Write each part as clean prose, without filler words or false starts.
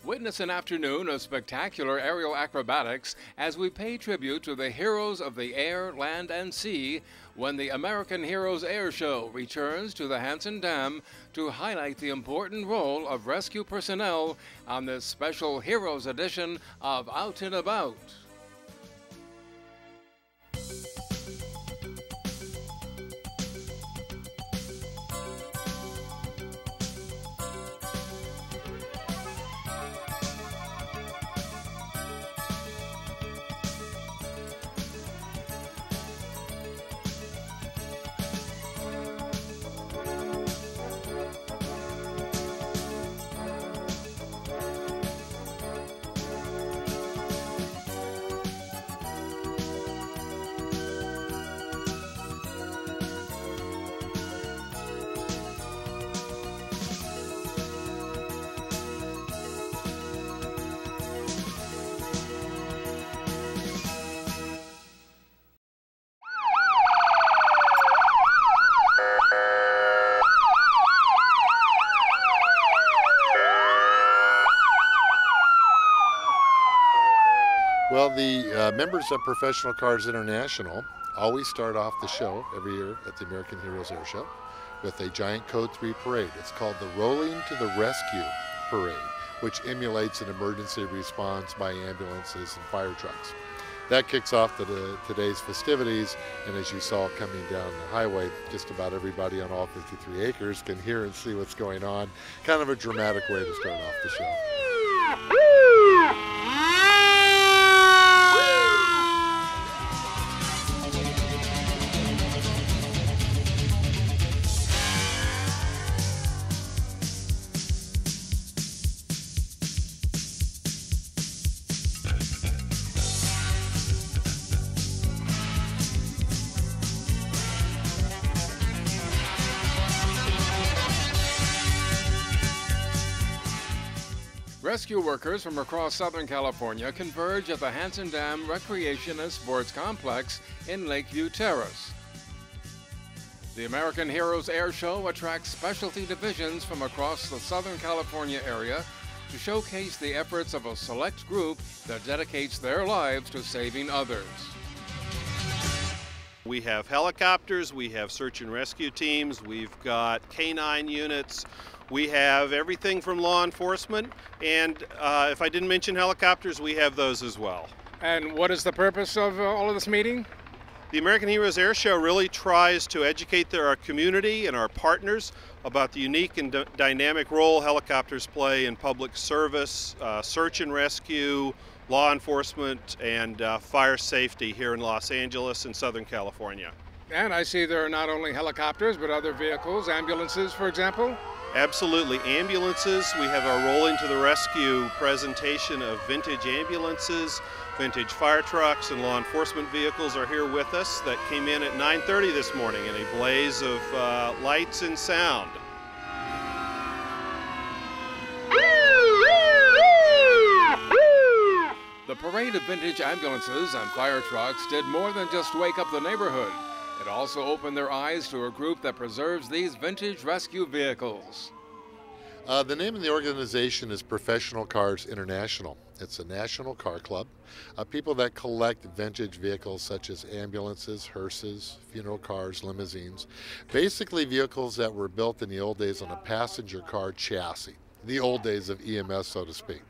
Witness an afternoon of spectacular aerial acrobatics as we pay tribute to the heroes of the air, land, and sea when the American Heroes Air Show returns to the Hansen Dam to highlight the important role of rescue personnel on this special Heroes edition of Out and About. Well, the members of Professional Cars International always start off the show every year at the American Heroes Air Show with a giant Code 3 parade. It's called the Rolling to the Rescue Parade, which emulates an emergency response by ambulances and fire trucks. That kicks off today's festivities, and as you saw coming down the highway, just about everybody on all 53 acres can hear and see what's going on. Kind of a dramatic way to start off the show. Rescue workers from across Southern California converge at the Hansen Dam Recreation and Sports Complex in Lakeview Terrace. The American Heroes Air Show attracts specialty divisions from across the Southern California area to showcase the efforts of a select group that dedicates their lives to saving others. We have helicopters, we have search and rescue teams, we've got K-9 units, we have everything from law enforcement, and if I didn't mention helicopters, we have those as well. And what is the purpose of all of this meeting? The American Heroes Air Show really tries to educate our community and our partners about the unique and dynamic role helicopters play in public service, search and rescue, law enforcement, and fire safety here in Los Angeles and Southern California. And I see there are not only helicopters, but other vehicles, ambulances, for example? Absolutely. Ambulances. We have our Rolling to the Rescue presentation of vintage ambulances, vintage fire trucks, and law enforcement vehicles are here with us that came in at 9:30 this morning in a blaze of lights and sound. The parade of vintage ambulances and fire trucks did more than just wake up the neighborhood. It also opened their eyes to a group that preserves these vintage rescue vehicles. The name of the organization is Professional Cars International. It's a national car club. People that collect vintage vehicles such as ambulances, hearses, funeral cars, limousines. Basically vehicles that were built in the old days on a passenger car chassis. The old days of EMS, so to speak.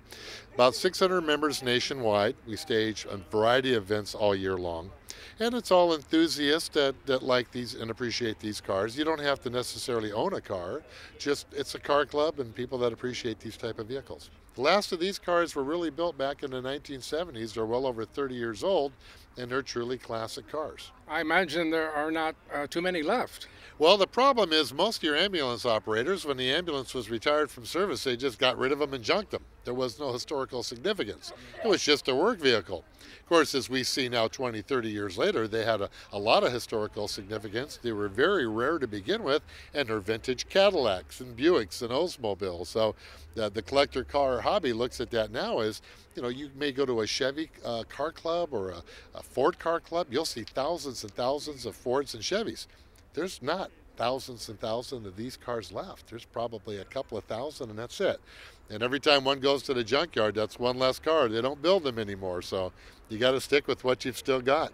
About 600 members nationwide. We stage a variety of events all year long. And it's all enthusiasts that like these and appreciate these cars. You don't have to necessarily own a car, just it's a car club and people that appreciate these type of vehicles. The last of these cars were really built back in the 1970s. They're well over 30 years old, and they're truly classic cars. I imagine there are not too many left. Well, the problem is most of your ambulance operators, when the ambulance was retired from service, they just got rid of them and junked them. There was no historical significance. It was just a work vehicle. Of course, as we see now 20, 30 years later, they had a lot of historical significance. They were very rare to begin with, and they're vintage Cadillacs and Buicks and Oldsmobiles. So the collector car hobby looks at that now as, you know, you may go to a Chevy car club or a Ford car club. You'll see thousands and thousands of Fords and Chevys. There's not thousands and thousands of these cars left. There's probably a couple of thousand, and that's it. And every time one goes to the junkyard, that's one less car. They don't build them anymore, so you got to stick with what you've still got.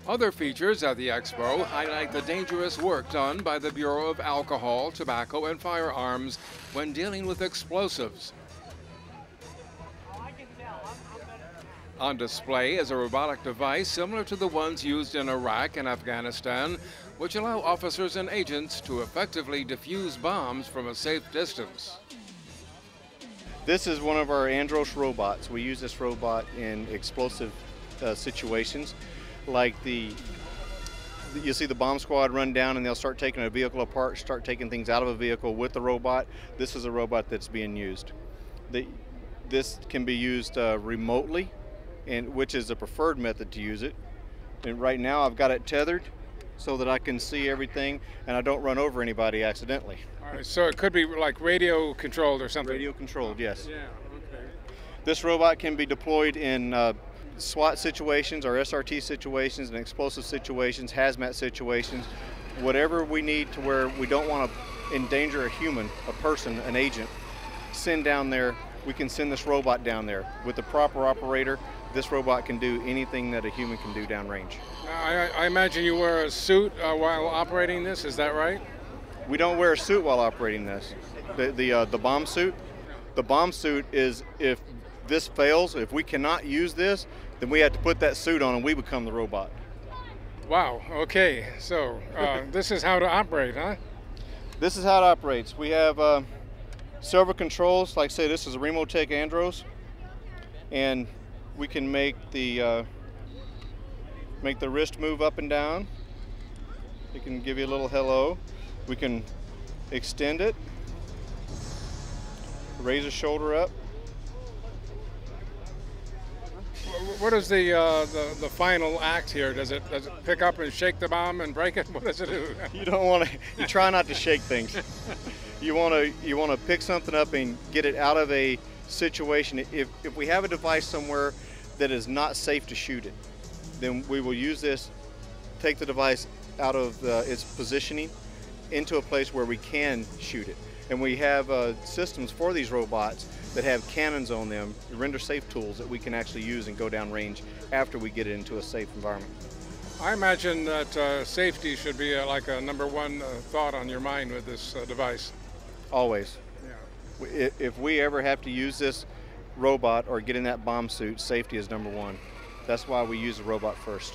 Other features at the expo highlight the dangerous work done by the Bureau of Alcohol, Tobacco, and Firearms when dealing with explosives. On display is a robotic device similar to the ones used in Iraq and Afghanistan, which allow officers and agents to effectively defuse bombs from a safe distance. This is one of our Andros robots. We use this robot in explosive situations, like you'll see the bomb squad run down and they'll start taking a vehicle apart, start taking things out of a vehicle with the robot. This is a robot that's being used. This can be used remotely, and which is the preferred method to use it. And right now I've got it tethered so that I can see everything and I don't run over anybody accidentally. All right, so it could be like radio controlled or something? Radio controlled, yes. Yeah, okay. This robot can be deployed in SWAT situations or SRT situations and explosive situations, hazmat situations, whatever we need to where we don't want to endanger a human, a person, an agent. Send down there, we can send this robot down there. With the proper operator, this robot can do anything that a human can do downrange. I imagine you wear a suit while operating this, is that right? We don't wear a suit while operating this. The bomb suit? The bomb suit is if this fails, if we cannot use this, then we have to put that suit on and we become the robot. Wow, okay, so this is how to operate, huh? This is how it operates. We have several controls. Like I say, this is a Remotech Andros, and we can make the wrist move up and down. It can give you a little hello. We can extend it, raise the shoulder up. What is the final act here? Does it pick up and shake the bomb and break it? What does it do? You don't want to. You try not to shake things. You want to pick something up and get it out of a situation. If we have a device somewhere that is not safe to shoot it, then we will use this, take the device out of its positioning into a place where we can shoot it. And we have systems for these robots that have cannons on them, render safe tools that we can actually use and go down range after we get it into a safe environment. I imagine that safety should be like a number one thought on your mind with this device. Always. Yeah. If we ever have to use this robot or get in that bomb suit, safety is number one. That's why we use the robot first.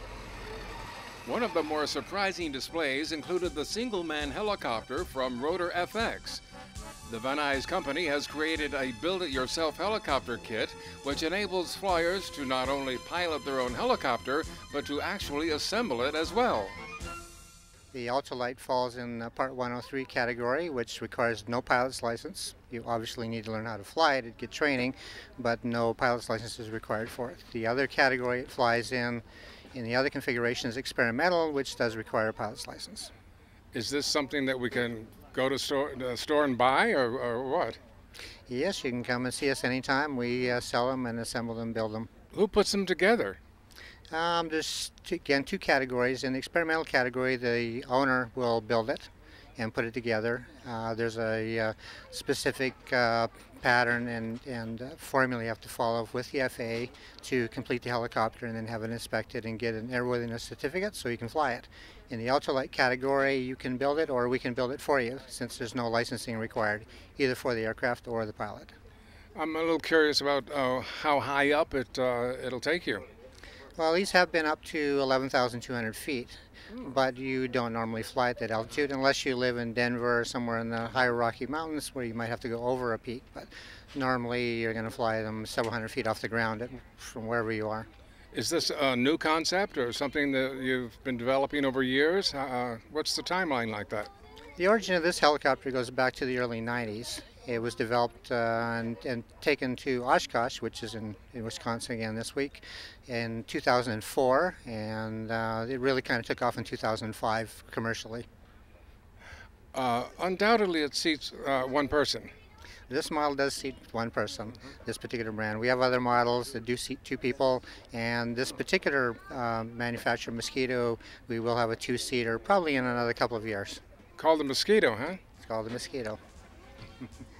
One of the more surprising displays included the single-man helicopter from Rotor FX. The Van Nuys company has created a build-it-yourself helicopter kit, which enables flyers to not only pilot their own helicopter, but to actually assemble it as well. The ultralight falls in Part 103 category, which requires no pilot's license. You obviously need to learn how to fly it, get training, but no pilot's license is required for it. The other category it flies in the other configuration is experimental, which does require a pilot's license. Is this something that we can go to store and buy, or what? Yes, you can come and see us anytime. We sell them and assemble them, build them. Who puts them together? There's two categories. In the experimental category, the owner will build it and put it together. There's a specific pattern and formula you have to follow with the FAA to complete the helicopter and then have it inspected and get an airworthiness certificate so you can fly it. In the ultralight category, you can build it or we can build it for you, since there's no licensing required, either for the aircraft or the pilot. I'm a little curious about how high up it'll take you. Well, these have been up to 11,200 feet, but you don't normally fly at that altitude unless you live in Denver or somewhere in the higher Rocky Mountains where you might have to go over a peak. But normally you're going to fly them several hundred feet off the ground from wherever you are. Is this a new concept or something that you've been developing over years? What's the timeline like that? The origin of this helicopter goes back to the early 90s. It was developed and taken to Oshkosh, which is in Wisconsin again this week, in 2004, and it really kind of took off in 2005 commercially. Undoubtedly it seats one person. This model does seat one person, this particular brand. We have other models that do seat two people, and this particular manufacturer, Mosquito, we will have a two-seater probably in another couple of years. Called the Mosquito, huh? It's called the Mosquito.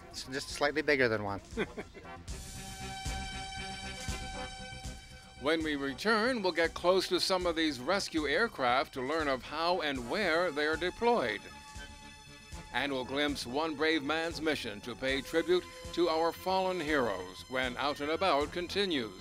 It's just slightly bigger than one. When we return, we'll get close to some of these rescue aircraft to learn of how and where they are deployed. And we'll glimpse one brave man's mission to pay tribute to our fallen heroes when Out and About continues.